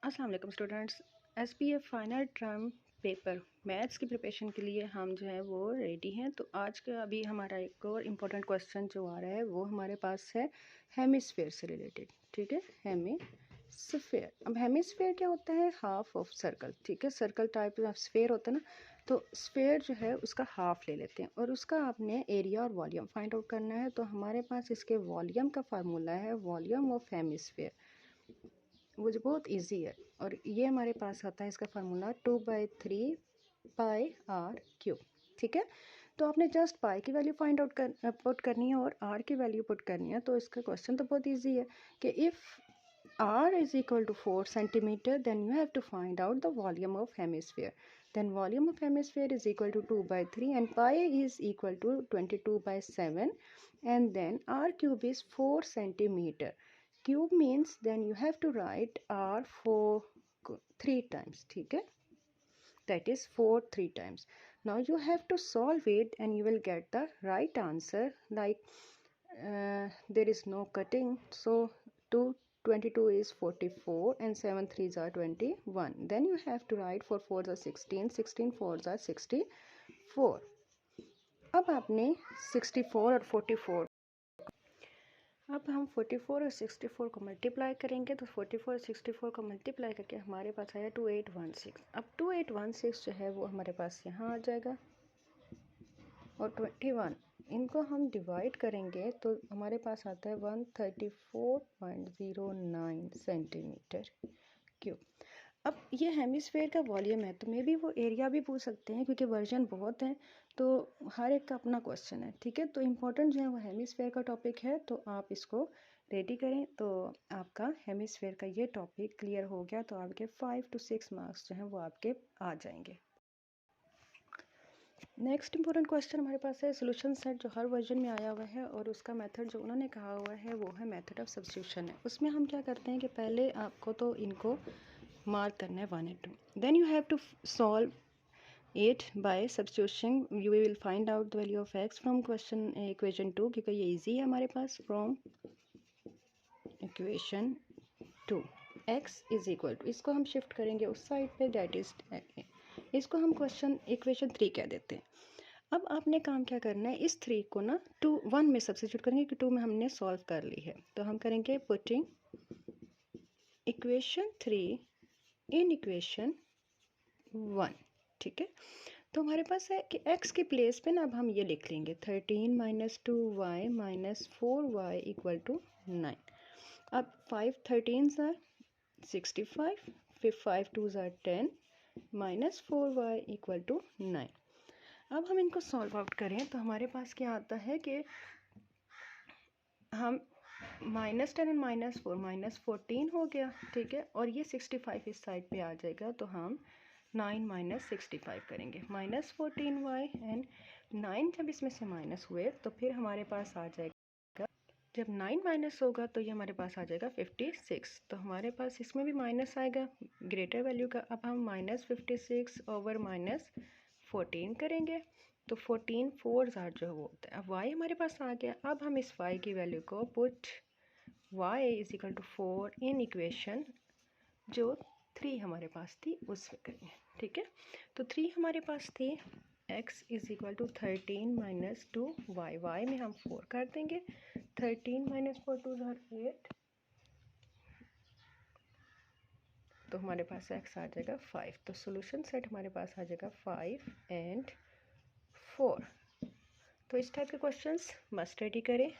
अस्सलाम वालेकुम students. SPF final term paper maths की प्रिपरेशन के लिए हम जो है वो रेडी हैं। तो आज का अभी हमारा एक और इम्पोर्टेंट क्वेश्चन जो आ रहा है वो हमारे पास है हेमिस्फेयर से रिलेटेड। ठीक है, हेमिस्फेयर। अब हेमिस्फेयर क्या होता है? Half of circle. ठीक है, सर्कल टाइप ऑफ स्फेयर होता है ना, तो स्फेयर जो है उसका हाफ ले लेते हैं और उसका आपने एरिया और वॉल्यूम फाइंड आउट करना है। तो हमारे पास इसके वॉल्यूम का फार्मूला है वॉल्यूम ऑफ हेमिस्फेयर, वो जो बहुत इजी है। और ये हमारे पास आता है इसका फार्मूला 2/3 पाई आर क्यूब। ठीक है, तो आपने जस्ट पाई की वैल्यू फाइंड आउट पुट करनी है और आर की वैल्यू पुट करनी है। तो इसका क्वेश्चन तो बहुत इजी है कि if r is equal to 4 centimetre then you have to find out the volume of hemisphere. then volume of hemisphere is equal to 2/3 and pi is equal to 22/7 and then r cube is 4 centimeter. Cube means then you have to write r for 3 times. ठीक है, that is 4 3 times. Now you have to solve it and you will get the right answer. Like there is no cutting, so 22 is 44 and 7 3s are 21. Then you have to write 4 4s are 16, 16 4s are 64. अब आपने 64 और 44, अब हम 44 और 64 को multiply करेंगे। तो 44 और 64 को मल्टीप्लाई करके हमारे पास आया 2816। अब 2816 जो है वो हमारे पास यहाँ आ जाएगा और 21 इनको हम डिवाइड करेंगे तो हमारे पास आता है 134.09 सेंटीमीटर क्यूब। अब ये हेमिस्फेयर का वॉल्यूम है, तो मे बी वो एरिया भी पूछ सकते हैं क्योंकि वर्जन बहुत है, तो हर एक का अपना क्वेश्चन है। ठीक है, तो इम्पोर्टेंट जो है वो हेमिस्फेयर का टॉपिक है, तो आप इसको रेडी करें। तो आपका हेमिस्फेयर का ये टॉपिक क्लियर हो गया तो आपके 5 to 6 मार्क्स जो हैं वो आपके आ जाएंगे। नेक्स्ट इंपॉर्टेंट क्वेश्चन हमारे पास है सोल्यूशन सेट, जो हर वर्जन में आया हुआ है और उसका मेथड जो उन्होंने कहा हुआ है वो है मेथड ऑफ सब्स्टिट्यूशन है। उसमें हम क्या करते हैं कि पहले आपको तो इनको मार्क करना है 1 and 2, then you have to solve it by substitution. You will find out the value of X from equation 2, क्योंकि ये इजी है हमारे पास। From equation 2 X is equal to, इसको हम शिफ्ट करेंगे उस साइड पे, दैट इज इसको हम इक्वेशन 3 कह देते हैं। अब आपने काम क्या करना है, इस 3 को ना 1 में सब्स्टिट्यूट करेंगे कि 2 में हमने सॉल्व कर ली है। तो हम करेंगे पुटिंग इक्वेशन 3 इन इक्वेशन 1। ठीक है, तो हमारे पास है कि x की प्लेस पे ना अब हम ये लिख लेंगे 13 - 2y - 4y इक्वल टू 9। अब 5 13s are 65, फिर 5 2s are 10 - 4y equal to 9। अब हम इनको सॉल्व आउट करें तो हमारे पास क्या आता है कि हम -10 और -4 -14 हो गया। ठीक है, और ये 65 इस साइड पे आ जाएगा, तो हम 9 - 65 करेंगे -14y एंड 9 जब इसमें से माइनस हुए तो फिर हमारे पास आ जाएगा, जब 9 माइनस होगा तो ये हमारे पास आ जाएगा 56। तो हमारे पास इसमें भी माइनस आएगा ग्रेटर वैल्यू का। अब हम -56 ओवर -14 करेंगे तो 14 4 जो वो होता है। अब y हमारे पास आ गया। अब हम इस y की वैल्यू को put y is equal to 4 in equation जो 3 हमारे पास थी उसमें करेंगे। ठीक है, तो 3 हमारे पास थी x is equal to 13 - 2y, y में हम 4 कर देंगे। 13 - 4 2 8, तो हमारे पास x आ जाएगा 5। तो सोल्यूशन सेट हमारे पास आ जाएगा 5 and 4। तो इस टाइप के क्वेश्चंस मस्ट स्टडी करें।